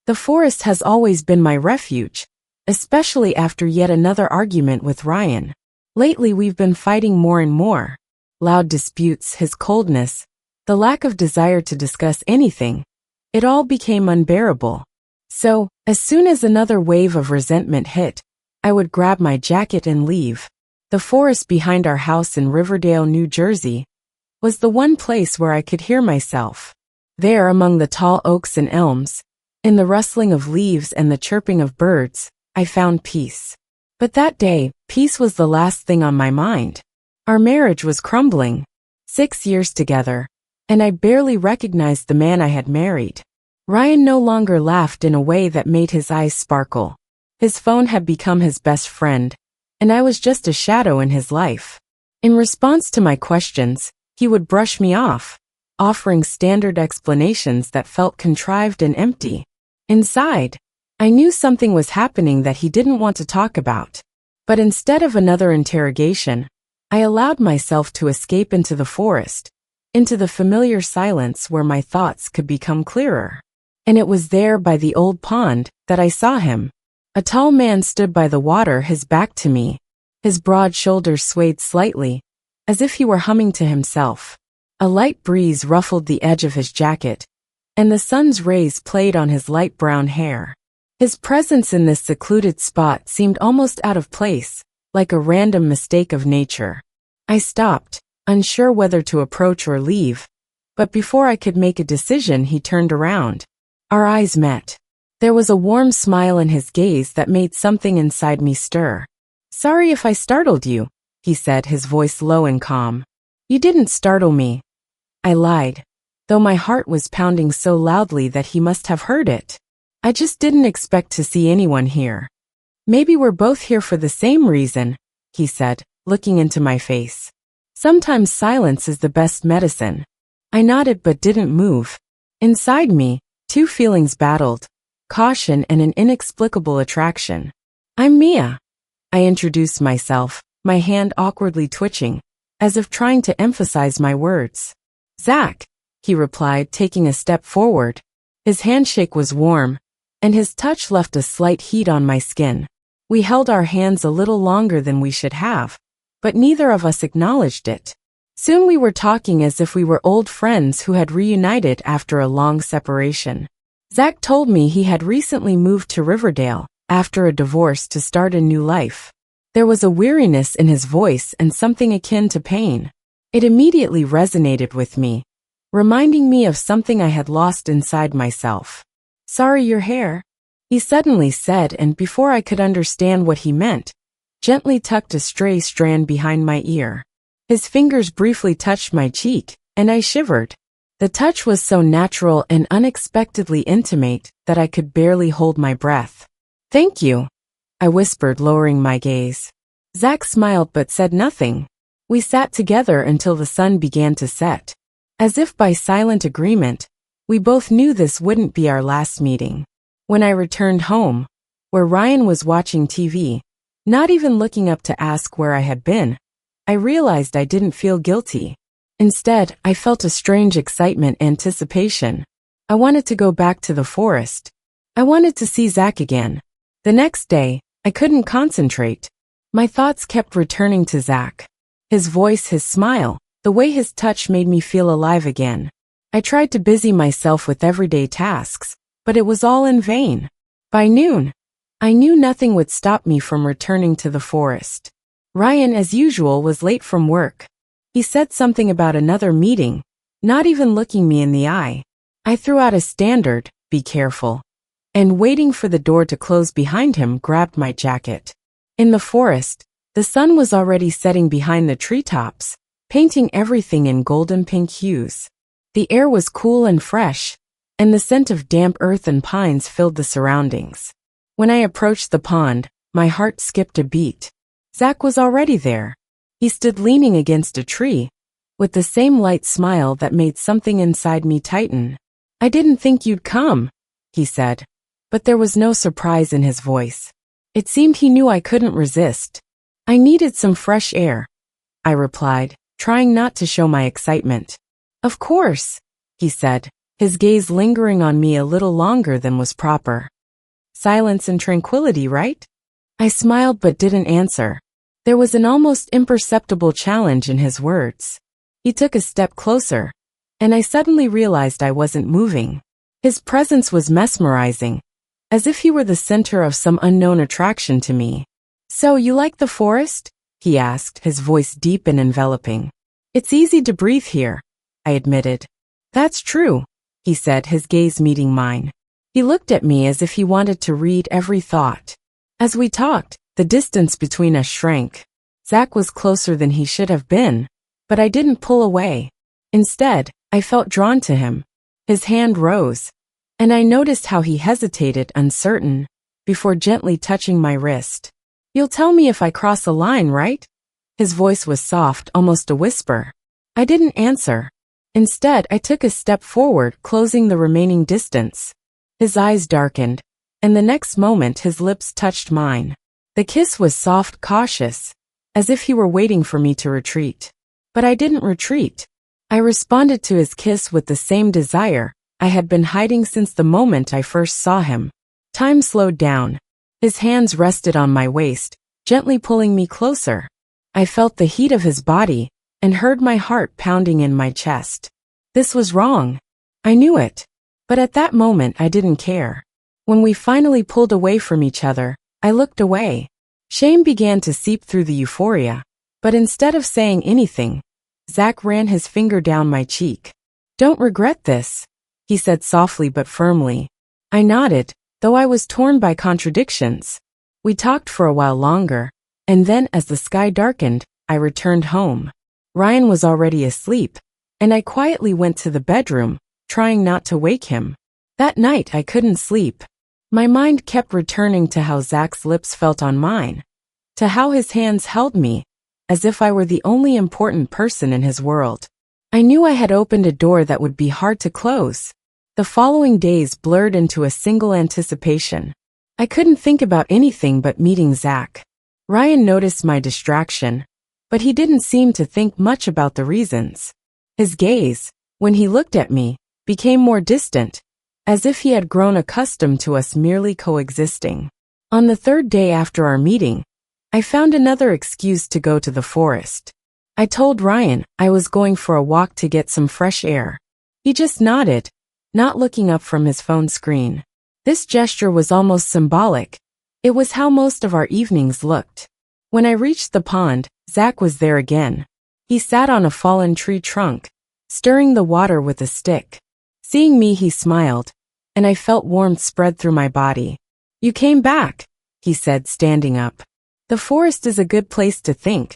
The forest has always been my refuge, especially after yet another argument with Ryan. Lately we've been fighting more and more. Loud disputes, his coldness, the lack of desire to discuss anything. It all became unbearable. So, as soon as another wave of resentment hit, I would grab my jacket and leave. The forest behind our house in Riverdale, New Jersey, was the one place where I could hear myself. There, among the tall oaks and elms, in the rustling of leaves and the chirping of birds, I found peace. But that day, peace was the last thing on my mind. Our marriage was crumbling. 6 years together, and I barely recognized the man I had married. Ryan no longer laughed in a way that made his eyes sparkle. His phone had become his best friend, and I was just a shadow in his life. In response to my questions, he would brush me off, offering standard explanations that felt contrived and empty. Inside, I knew something was happening that he didn't want to talk about. But instead of another interrogation, I allowed myself to escape into the forest, into the familiar silence where my thoughts could become clearer. And it was there by the old pond that I saw him. A tall man stood by the water, his back to me. His broad shoulders swayed slightly, as if he were humming to himself. A light breeze ruffled the edge of his jacket, and the sun's rays played on his light brown hair. His presence in this secluded spot seemed almost out of place, like a random mistake of nature. I stopped, unsure whether to approach or leave, but before I could make a decision, he turned around. Our eyes met. There was a warm smile in his gaze that made something inside me stir. "Sorry if I startled you," he said, his voice low and calm. "You didn't startle me," I lied, though my heart was pounding so loudly that he must have heard it. "I just didn't expect to see anyone here." "Maybe we're both here for the same reason," he said, looking into my face. "Sometimes silence is the best medicine." I nodded but didn't move. Inside me, two feelings battled, caution and an inexplicable attraction. "I'm Mia," I introduced myself, my hand awkwardly twitching, as if trying to emphasize my words. "Zach," he replied, taking a step forward. His handshake was warm, and his touch left a slight heat on my skin. We held our hands a little longer than we should have, but neither of us acknowledged it. Soon we were talking as if we were old friends who had reunited after a long separation. Zach told me he had recently moved to Riverdale after a divorce to start a new life. There was a weariness in his voice and something akin to pain. It immediately resonated with me, reminding me of something I had lost inside myself. "Sorry, your hair," he suddenly said, and before I could understand what he meant, gently tucked a stray strand behind my ear. His fingers briefly touched my cheek, and I shivered. The touch was so natural and unexpectedly intimate that I could barely hold my breath. "Thank you," I whispered, lowering my gaze. Zach smiled but said nothing. We sat together until the sun began to set. As if by silent agreement, we both knew this wouldn't be our last meeting. When I returned home, where Ryan was watching TV, not even looking up to ask where I had been, I realized I didn't feel guilty. Instead, I felt a strange excitement, anticipation. I wanted to go back to the forest. I wanted to see Zach again. The next day, I couldn't concentrate. My thoughts kept returning to Zach. His voice, his smile, the way his touch made me feel alive again. I tried to busy myself with everyday tasks, but it was all in vain. By noon, I knew nothing would stop me from returning to the forest. Ryan, as usual, was late from work. He said something about another meeting, not even looking me in the eye. I threw out a standard, "Be careful," and waiting for the door to close behind him, grabbed my jacket. In the forest, the sun was already setting behind the treetops, painting everything in golden pink hues. The air was cool and fresh, and the scent of damp earth and pines filled the surroundings. When I approached the pond, my heart skipped a beat. Zach was already there. He stood leaning against a tree, with the same light smile that made something inside me tighten. "I didn't think you'd come," he said, but there was no surprise in his voice. It seemed he knew I couldn't resist. "I needed some fresh air," I replied, trying not to show my excitement. "Of course," he said, his gaze lingering on me a little longer than was proper. Silence and tranquility, right? I smiled but didn't answer. There was an almost imperceptible challenge in his words. He took a step closer, and I suddenly realized I wasn't moving. His presence was mesmerizing, as if he were the center of some unknown attraction to me. "So you like the forest?" he asked, his voice deep and enveloping. "It's easy to breathe here," I admitted. "That's true," he said, his gaze meeting mine. He looked at me as if he wanted to read every thought. As we talked, the distance between us shrank. Zach was closer than he should have been, but I didn't pull away. Instead, I felt drawn to him. His hand rose, and I noticed how he hesitated, uncertain, before gently touching my wrist. "You'll tell me if I cross a line, right?" His voice was soft, almost a whisper. I didn't answer. Instead, I took a step forward, closing the remaining distance. His eyes darkened, and the next moment his lips touched mine. The kiss was soft, cautious, as if he were waiting for me to retreat. But I didn't retreat. I responded to his kiss with the same desire I had been hiding since the moment I first saw him. Time slowed down. His hands rested on my waist, gently pulling me closer. I felt the heat of his body and heard my heart pounding in my chest. This was wrong. I knew it. But at that moment I didn't care. When we finally pulled away from each other, I looked away. Shame began to seep through the euphoria, but instead of saying anything, Zach ran his finger down my cheek. "Don't regret this," he said softly but firmly. I nodded, though I was torn by contradictions. We talked for a while longer, and then as the sky darkened, I returned home. Ryan was already asleep, and I quietly went to the bedroom, trying not to wake him. That night I couldn't sleep. My mind kept returning to how Zach's lips felt on mine, to how his hands held me, as if I were the only important person in his world. I knew I had opened a door that would be hard to close. The following days blurred into a single anticipation. I couldn't think about anything but meeting Zach. Ryan noticed my distraction, but he didn't seem to think much about the reasons. His gaze, when he looked at me, became more distant, as if he had grown accustomed to us merely coexisting. On the third day after our meeting, I found another excuse to go to the forest. I told Ryan I was going for a walk to get some fresh air. He just nodded, not looking up from his phone screen. This gesture was almost symbolic. It was how most of our evenings looked. When I reached the pond, Zach was there again. He sat on a fallen tree trunk, stirring the water with a stick. Seeing me, he smiled, and I felt warmth spread through my body. "You came back," he said, standing up. "The forest is a good place to think,"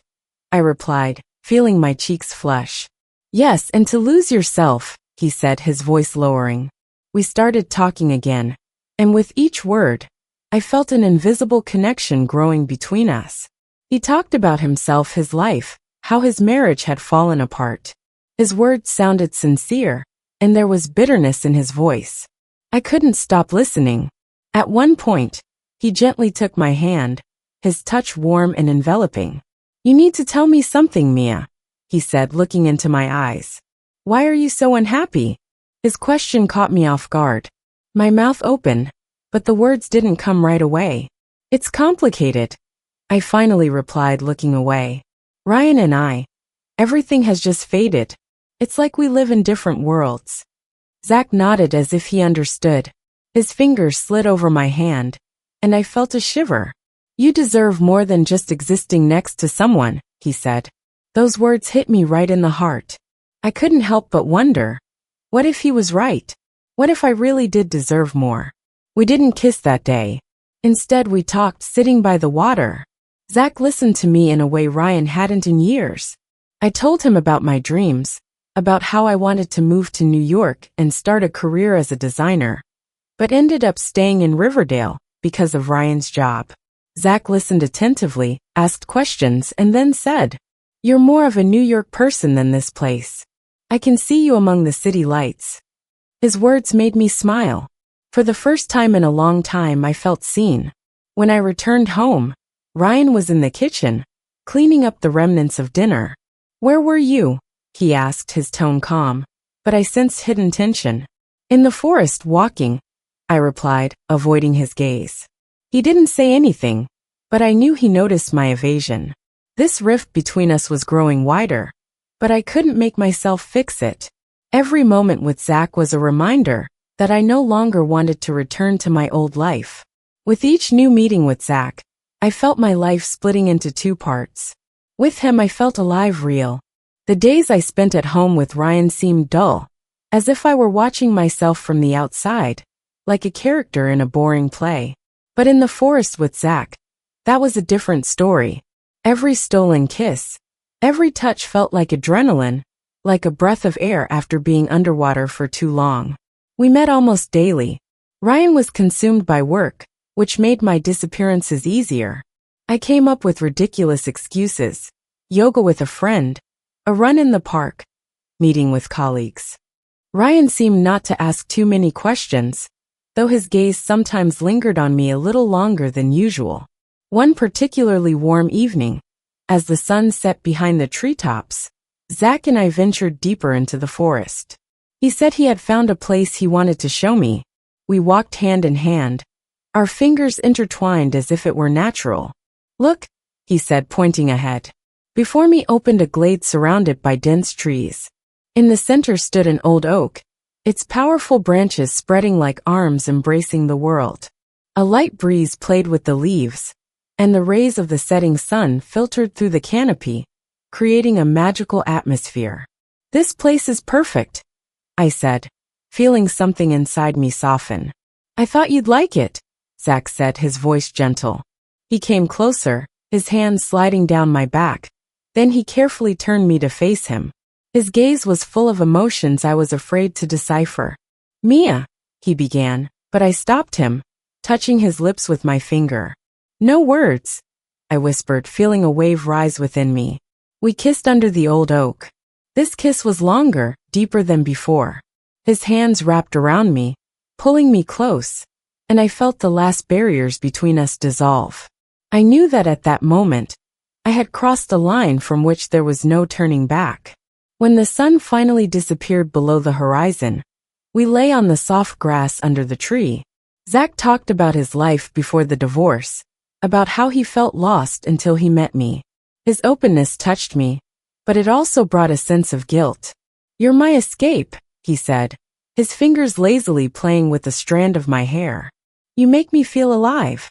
I replied, feeling my cheeks flush. "Yes, and to lose yourself," he said, his voice lowering. We started talking again, and with each word, I felt an invisible connection growing between us. He talked about himself, his life, how his marriage had fallen apart. His words sounded sincere, and there was bitterness in his voice. I couldn't stop listening. At one point, he gently took my hand, his touch warm and enveloping. "You need to tell me something, Mia," he said, looking into my eyes. "Why are you so unhappy?" His question caught me off guard. My mouth opened, but the words didn't come right away. "It's complicated," I finally replied, looking away. "Ryan and everything has just faded. It's like we live in different worlds." Zach nodded as if he understood. His fingers slid over my hand, and I felt a shiver. "You deserve more than just existing next to someone," he said. Those words hit me right in the heart. I couldn't help but wonder, what if he was right? What if I really did deserve more? We didn't kiss that day. Instead, we talked sitting by the water. Zach listened to me in a way Ryan hadn't in years. I told him about my dreams, about how I wanted to move to New York and start a career as a designer, but ended up staying in Riverdale because of Ryan's job. Zach listened attentively, asked questions, and then said, "You're more of a New York person than this place. I can see you among the city lights." His words made me smile. For the first time in a long time, I felt seen. When I returned home, Ryan was in the kitchen, cleaning up the remnants of dinner. "Where were you?" he asked, his tone calm, but I sensed hidden tension. In the forest walking, I replied, avoiding his gaze. He didn't say anything, but I knew he noticed my evasion. This rift between us was growing wider, but I couldn't make myself fix it. Every moment with Zach was a reminder that I no longer wanted to return to my old life. With each new meeting with Zach, I felt my life splitting into two parts. With him I felt alive, real. The days I spent at home with Ryan seemed dull, as if I were watching myself from the outside, like a character in a boring play. But in the forest with Zach, that was a different story. Every stolen kiss, every touch felt like adrenaline, like a breath of air after being underwater for too long. We met almost daily. Ryan was consumed by work, which made my disappearances easier. I came up with ridiculous excuses: yoga with a friend, a run in the park, meeting with colleagues. Ryan seemed not to ask too many questions, though his gaze sometimes lingered on me a little longer than usual. One particularly warm evening, as the sun set behind the treetops, Zach and I ventured deeper into the forest. He said he had found a place he wanted to show me. We walked hand in hand, our fingers intertwined as if it were natural. "Look," he said, pointing ahead. Before me opened a glade surrounded by dense trees. In the center stood an old oak, its powerful branches spreading like arms embracing the world. A light breeze played with the leaves, and the rays of the setting sun filtered through the canopy, creating a magical atmosphere. "This place is perfect," I said, feeling something inside me soften. "I thought you'd like it," Zach said, his voice gentle. He came closer, his hands sliding down my back. Then he carefully turned me to face him. His gaze was full of emotions I was afraid to decipher. "Mia," he began, but I stopped him, touching his lips with my finger. "No words," I whispered, feeling a wave rise within me. We kissed under the old oak. This kiss was longer, deeper than before. His hands wrapped around me, pulling me close, and I felt the last barriers between us dissolve. I knew that at that moment, I had crossed a line from which there was no turning back. When the sun finally disappeared below the horizon, we lay on the soft grass under the tree. Zach talked about his life before the divorce, about how he felt lost until he met me. His openness touched me, but it also brought a sense of guilt. "You're my escape," he said, his fingers lazily playing with a strand of my hair. "You make me feel alive."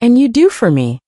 "And you do for me,"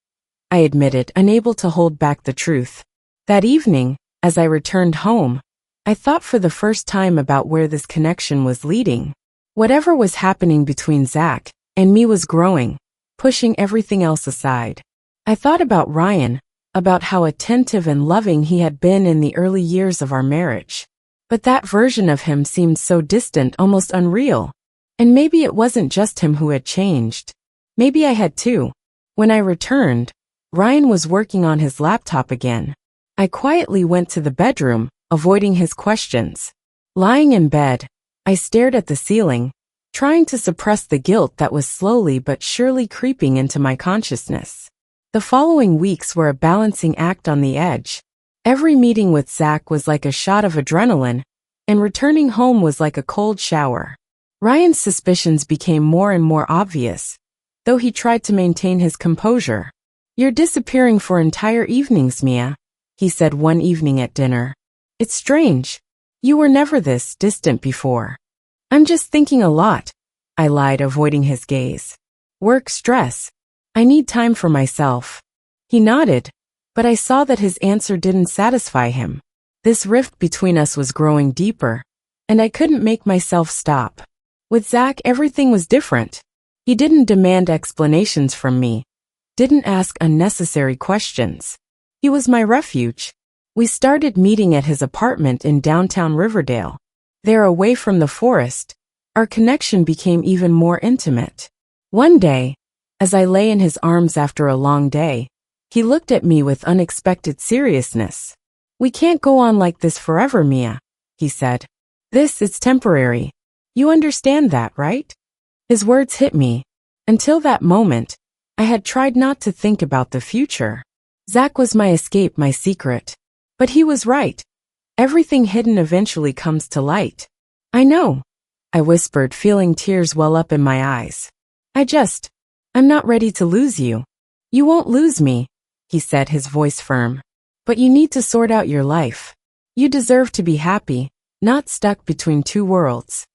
I admitted, unable to hold back the truth. That evening, as I returned home, I thought for the first time about where this connection was leading. Whatever was happening between Zach and me was growing, pushing everything else aside. I thought about Ryan, about how attentive and loving he had been in the early years of our marriage. But that version of him seemed so distant, almost unreal. And maybe it wasn't just him who had changed. Maybe I had too. When I returned, Ryan was working on his laptop again. I quietly went to the bedroom, avoiding his questions. Lying in bed, I stared at the ceiling, trying to suppress the guilt that was slowly but surely creeping into my consciousness. The following weeks were a balancing act on the edge. Every meeting with Zach was like a shot of adrenaline, and returning home was like a cold shower. Ryan's suspicions became more and more obvious, though he tried to maintain his composure. "You're disappearing for entire evenings, Mia," he said one evening at dinner. "It's strange. You were never this distant before." "I'm just thinking a lot," I lied, avoiding his gaze. "Work stress. I need time for myself." He nodded, but I saw that his answer didn't satisfy him. This rift between us was growing deeper, and I couldn't make myself stop. With Zach, everything was different. He didn't demand explanations from me, didn't ask unnecessary questions. He was my refuge. We started meeting at his apartment in downtown Riverdale. There, away from the forest, our connection became even more intimate. One day, as I lay in his arms after a long day, he looked at me with unexpected seriousness. "We can't go on like this forever, Mia," he said. It's temporary. You understand that, right?" His words hit me. Until that moment, I had tried not to think about the future. Zach was my escape, my secret. But he was right. Everything hidden eventually comes to light. "I know," I whispered, feeling tears well up in my eyes. I'm not ready to lose you. You won't lose me, he said, his voice firm. But you need to sort out your life. You deserve to be happy, not stuck between two worlds.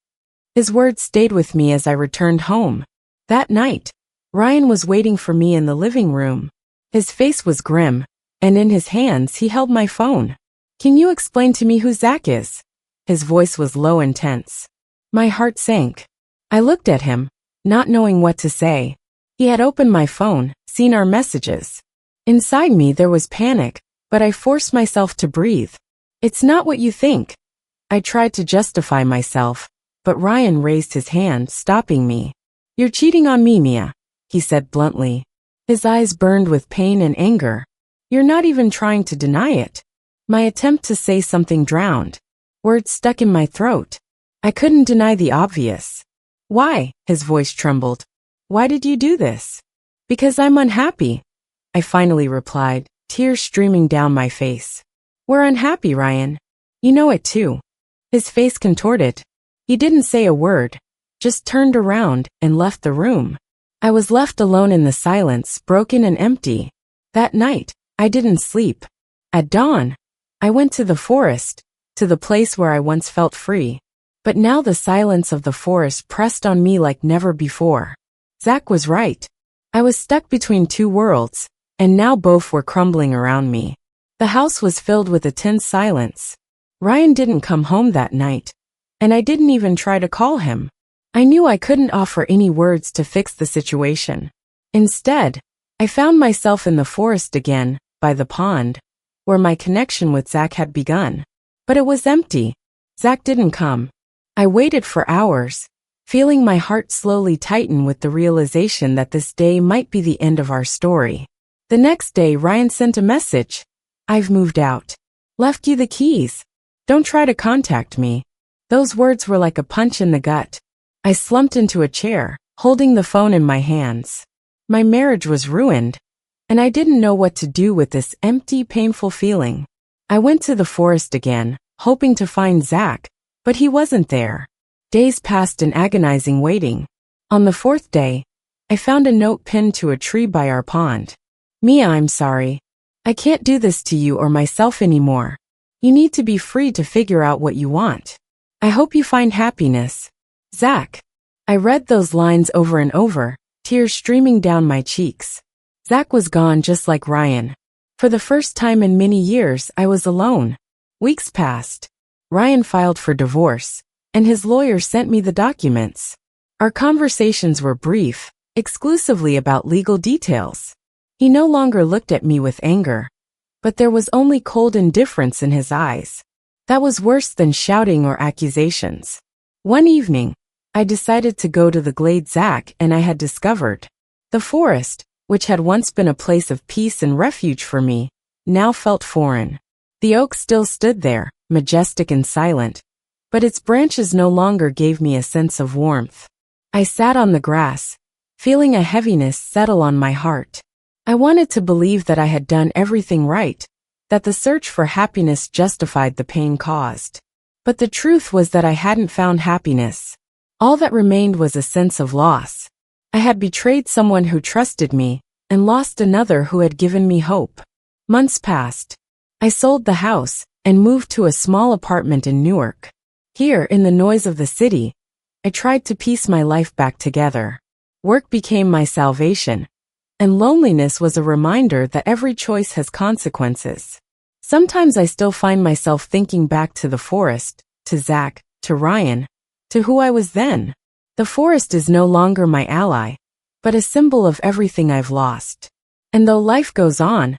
His words stayed with me as I returned home. That night, Ryan was waiting for me in the living room. His face was grim, and in his hands he held my phone. Can you explain to me who Zach is? His voice was low and tense. My heart sank. I looked at him, not knowing what to say. He had opened my phone, seen our messages. Inside me there was panic, but I forced myself to breathe. It's not what you think. I tried to justify myself, but Ryan raised his hand, stopping me. You're cheating on me, Mia, he said bluntly. His eyes burned with pain and anger. You're not even trying to deny it. My attempt to say something drowned. Words stuck in my throat. I couldn't deny the obvious. Why? His voice trembled. Why did you do this? Because I'm unhappy, I finally replied, tears streaming down my face. We're unhappy, Ryan. You know it too. His face contorted. He didn't say a word, just turned around and left the room. I was left alone in the silence, broken and empty. That night, I didn't sleep. At dawn, I went to the forest, to the place where I once felt free. But now the silence of the forest pressed on me like never before. Zach was right. I was stuck between two worlds, and now both were crumbling around me. The house was filled with a tense silence. Ryan didn't come home that night, and I didn't even try to call him. I knew I couldn't offer any words to fix the situation. Instead, I found myself in the forest again, by the pond, where my connection with Zach had begun. But it was empty. Zach didn't come. I waited for hours, feeling my heart slowly tighten with the realization that this day might be the end of our story. The next day, Ryan sent a message. I've moved out. Left you the keys. Don't try to contact me. Those words were like a punch in the gut. I slumped into a chair, holding the phone in my hands. My marriage was ruined, and I didn't know what to do with this empty, painful feeling. I went to the forest again, hoping to find Zach, but he wasn't there. Days passed in agonizing waiting. On the fourth day, I found a note pinned to a tree by our pond. Mia, I'm sorry. I can't do this to you or myself anymore. You need to be free to figure out what you want. I hope you find happiness. Zach. I read those lines over and over, tears streaming down my cheeks. Zach was gone just like Ryan. For the first time in many years, I was alone. Weeks passed. Ryan filed for divorce, and his lawyer sent me the documents. Our conversations were brief, exclusively about legal details. He no longer looked at me with anger, but there was only cold indifference in his eyes. That was worse than shouting or accusations. One evening, I decided to go to the glade Zach and I had discovered. The forest, which had once been a place of peace and refuge for me, now felt foreign. The oak still stood there, majestic and silent, but its branches no longer gave me a sense of warmth. I sat on the grass, feeling a heaviness settle on my heart. I wanted to believe that I had done everything right, that the search for happiness justified the pain caused. But the truth was that I hadn't found happiness. All that remained was a sense of loss. I had betrayed someone who trusted me, and lost another who had given me hope. Months passed. I sold the house, and moved to a small apartment in Newark. Here, in the noise of the city, I tried to piece my life back together. Work became my salvation, and loneliness was a reminder that every choice has consequences. Sometimes I still find myself thinking back to the forest, to Zach, to Ryan, to who I was then. The forest is no longer my ally, but a symbol of everything I've lost. And though life goes on,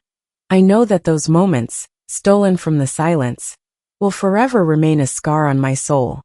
I know that those moments, stolen from the silence, will forever remain a scar on my soul.